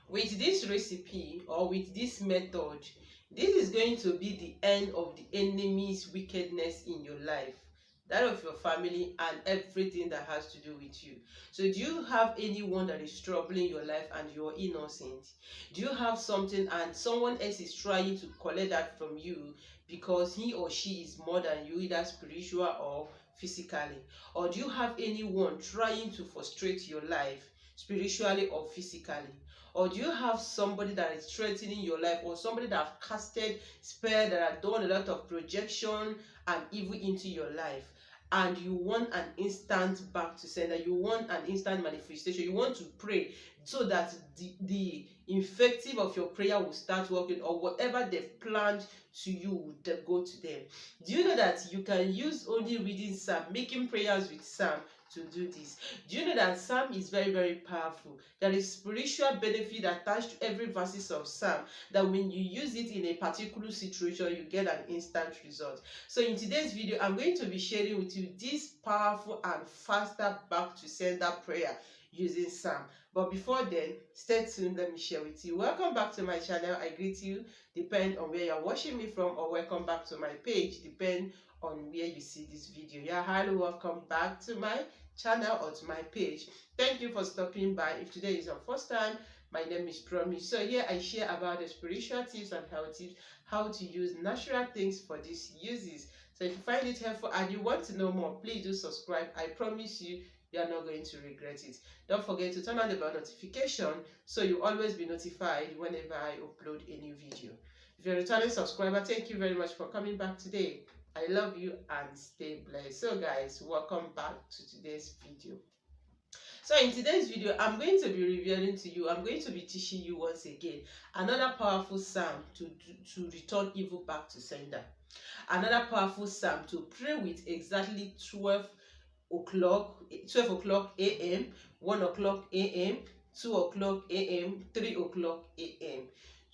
With this recipe or with this method, this is going to be the end of the enemy's wickedness in your life, that of your family, and everything that has to do with you. So do you have anyone that is troubling your life and you're innocent? Do you have something and someone else is trying to collect that from you because he or she is more than you, either spiritual or physically? Or do you have anyone trying to frustrate your life spiritually or physically? Or do you have somebody that is threatening your life, or somebody that have casted spell, that have done a lot of projection and evil into your life, and you want an instant back to sender, you want an instant manifestation, you want to pray so that the effective of your prayer will start working, or whatever they've planned to you will go to them? Do you know that you can use only reading psalm, making prayers with psalm, to do this? Do you know that psalm is very, very powerful? There is spiritual benefit attached to every verses of psalm, that when you use it in a particular situation, you get an instant result. So in today's video, I'm going to be sharing with you this powerful and faster back to sender prayer using psalm. But before then, stay tuned, let me share with you. Welcome back to my channel. I greet you, depend on where you're watching me from, or welcome back to my page, depend on where you see this video. Yeah, hello, welcome back to my channel or to my page. Thank you for stopping by. If today is your first time, my name is Promise. So here I share about the spiritual tips and health tips, how to use natural things for these uses. So if you find it helpful and you want to know more, please do subscribe. I promise you, you are not going to regret it. Don't forget to turn on the bell notification so you always be notified whenever I upload a new video. If you're a returning subscriber, thank you very much for coming back today. I love you and stay blessed. So guys, welcome back to today's video. So in today's video, I'm going to be revealing to you, I'm going to be teaching you once again another powerful psalm to return evil back to sender. Another powerful psalm to pray with exactly 12 o'clock a.m., 1 o'clock a.m., 2 o'clock a.m., 3 o'clock a.m.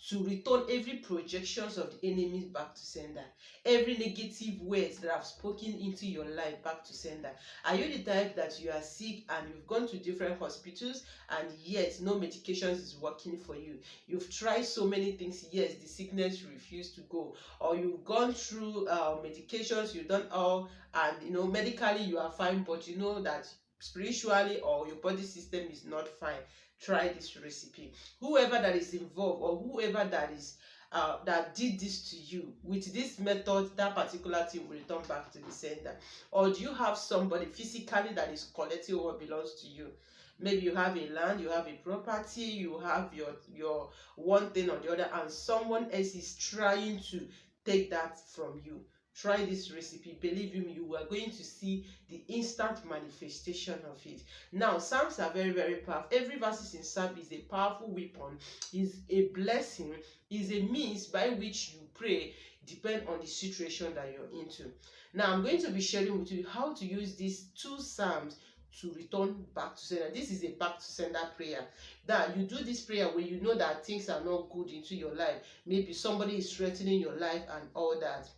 to return every projections of the enemies back to sender, every negative words that have spoken into your life back to sender. Are you the type that you are sick and you've gone to different hospitals and yet no medications is working for you? You've tried so many things, yes, the sickness refused to go. Or you've gone through medications, you've done all, and medically you are fine, but you know that spiritually or your body system is not fine. Try this recipe. Whoever that is involved, or whoever that is that did this to you, with this method, that particular thing will return back to the sender. Or do you have somebody physically that is collecting what belongs to you? Maybe you have a land, you have a property, you have your one thing or the other, and someone else is trying to take that from you. Try this recipe. Believe me, you are going to see the instant manifestation of it. Now, psalms are very, very powerful. Every verse in psalm is a powerful weapon, is a blessing, is a means by which you pray, depend on the situation that you're into. Now, I'm going to be sharing with you how to use these two psalms to return back to sender. This is a back to sender prayer. That you do this prayer when you know that things are not good into your life. Maybe somebody is threatening your life and all that.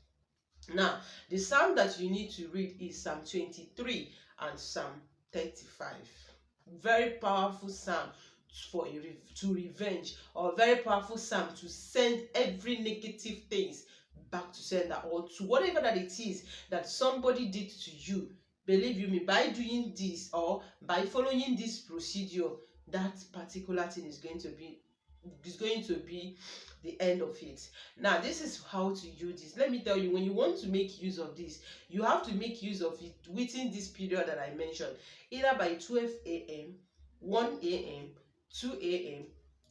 Now, the psalm that you need to read is Psalm 23 and Psalm 35. Very powerful psalm to revenge, or very powerful psalm to send every negative things back to sender, or to whatever that it is that somebody did to you. Believe you me, by doing this or by following this procedure, that particular thing is going to be the end of it. Now, this is how to use this. Let me tell you, when you want to make use of this, you have to make use of it within this period that I mentioned, either by 12 a.m., 1 a.m., 2 a.m.,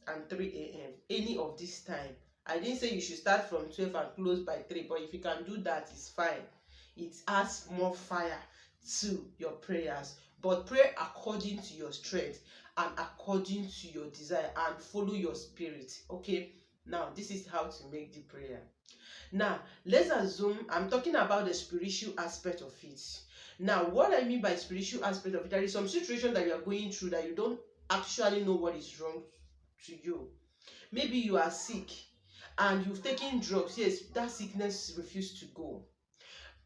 and 3 a.m. Any of this time. I didn't say you should start from 12 and close by 3, but if you can do that, it's fine. It adds more fire to your prayers. But pray according to your strength and according to your desire, and follow your spirit. Okay, now this is how to make the prayer. Now let's assume I'm talking about the spiritual aspect of it. Now, what I mean by spiritual aspect of it, there is some situation that you are going through that you don't actually know what is wrong to you. Maybe you are sick and you've taken drugs. Yes, that sickness refused to go.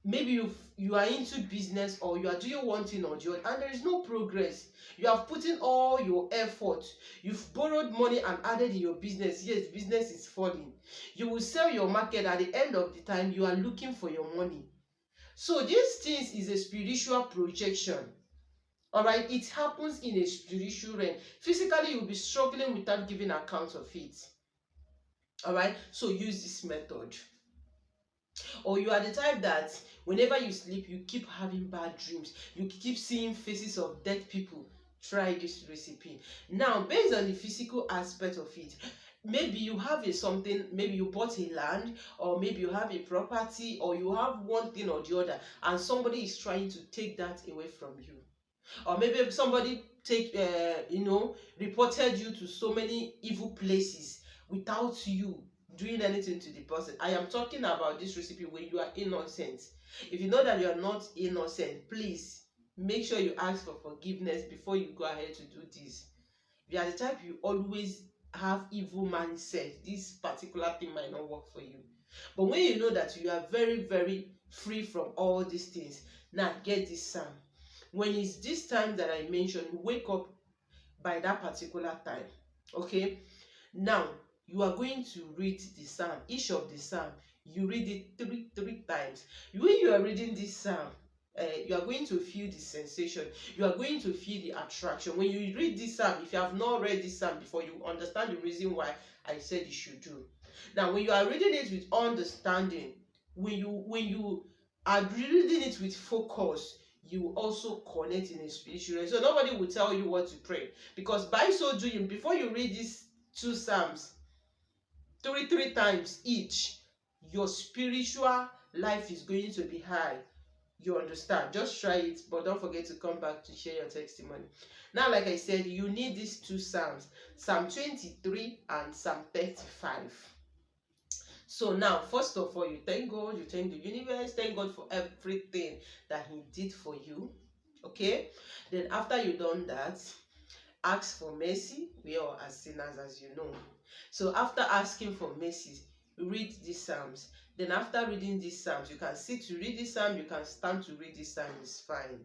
maybe you are into business, or you are doing one thing or the other, and there is no progress. You have put in all your effort, you've borrowed money and added in your business, yes, business is falling. You will sell your market, at the end of the time you are looking for your money. So these things is a spiritual projection. All right, it happens in a spiritual realm. Physically you'll be struggling without giving account of it. All right, so use this method. Or you are the type that whenever you sleep you keep having bad dreams, you keep seeing faces of dead people, try this recipe. Now, based on the physical aspect of it, maybe you have a something, maybe you bought a land, or maybe you have a property, or you have one thing or the other, and somebody is trying to take that away from you. Or maybe somebody reported you to so many evil places without you doing anything to the person. I am talking about this recipe where you are innocent. If you know that you are not innocent, please make sure you ask for forgiveness before you go ahead to do this. If you are the type you always have evil mindset, this particular thing might not work for you. But when you know that you are very, very free from all these things, now get this psalm. When it's this time that I mentioned, wake up by that particular time. Okay, now you are going to read the psalm. Each of the psalm, you read it three times. When you are reading this psalm, you are going to feel the sensation, you are going to feel the attraction. When you read this psalm, if you have not read this psalm before, you understand the reason why I said you should do. Now, when you are reading it with understanding, when you are reading it with focus, you will also connect in a spiritual way. So nobody will tell you what to pray, because by so doing, before you read these two psalms three times each, your spiritual life is going to be high. You understand? Just try it, but don't forget to come back to share your testimony. Now, like I said, you need these two psalms, Psalm 23 and Psalm 35. So now, first of all, you thank God, you thank the universe, thank God for everything that He did for you. Okay? Then after you done that, ask for mercy. We are as sinners, as you know. So after asking for mercy, read these psalms. Then after reading these psalms, you can sit to read this psalm, you can stand to read this psalm, it's fine.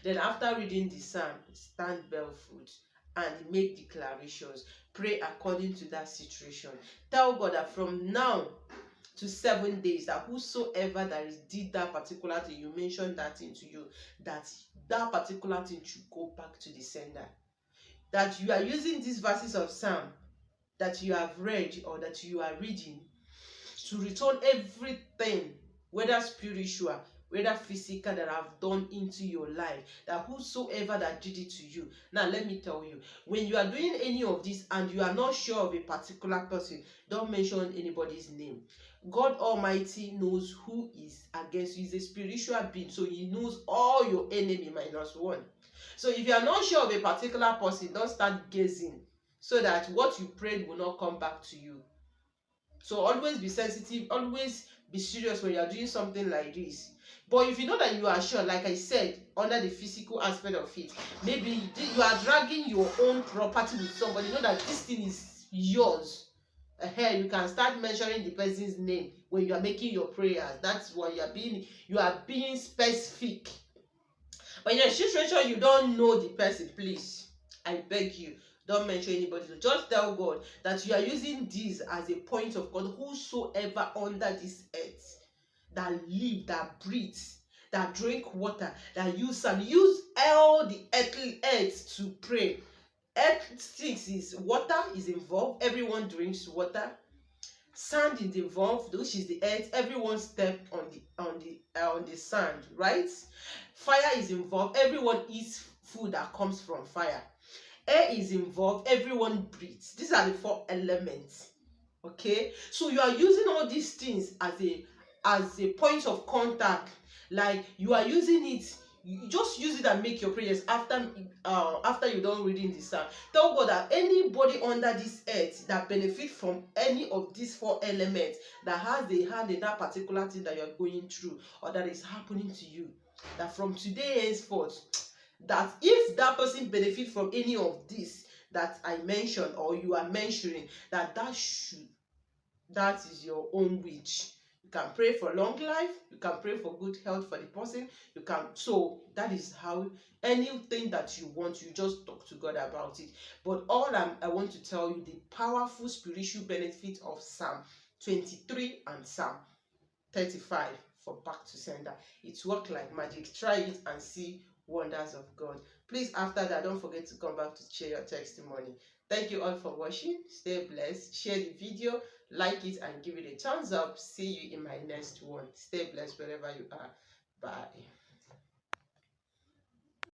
Then after reading the psalm, stand barefoot and make declarations. Pray according to that situation. Tell God that from now to 7 days, that whosoever that is did that particular thing, you mentioned that thing to you, that particular thing should go back to the sender. That you are using these verses of Psalm that you have read or that you are reading to return everything, whether spiritual, whether physical, that have done into your life, that whosoever that did it to you. Now let me tell you, when you are doing any of this and you are not sure of a particular person, don't mention anybody's name. God Almighty knows who is against you. He's a spiritual being, so He knows all your enemy minus one. So if you are not sure of a particular person, don't start guessing, so that what you prayed will not come back to you. So always be sensitive, always be serious when you are doing something like this. But if you know that you are sure, like I said, under the physical aspect of it, maybe you are dragging your own property with somebody, you know that this thing is yours. You can start mentioning the person's name when you are making your prayers. That's why you are being specific. But in a situation you don't know the person, please, I beg you, don't mention anybody. Just tell God that you are using this as a point of God. Whosoever under this earth that live, that breathes, that drink water, that use all the earthly earth to pray. Earth 6 is water is involved. Everyone drinks water. Sand is involved, which is the earth. Everyone step on the sand, right? Fire is involved. Everyone eats food that comes from fire. Air is involved. Everyone breathes. These are the 4 elements. Okay, so you are using all these things as a point of contact. Like you are using it. You just use it and make your prayers after you're done reading the psalm. Tell God that anybody under this earth that benefit from any of these 4 elements, that has a hand in that particular thing that you're going through or that is happening to you, that from today henceforth, that if that person benefit from any of this that I mentioned or you are mentioning, that is your own wish. You can pray for long life. You can pray for good health for the person. You can, so that is how, anything that you want, you just talk to God about it. But I want to tell you the powerful spiritual benefit of Psalm 23 and Psalm 35 for back to sender. It works like magic. Try it and see wonders of God. Please, after that, don't forget to come back to share your testimony. Thank you all for watching. Stay blessed. Share the video, like it, and give it a thumbs up. See you in my next one. Stay blessed wherever you are. Bye.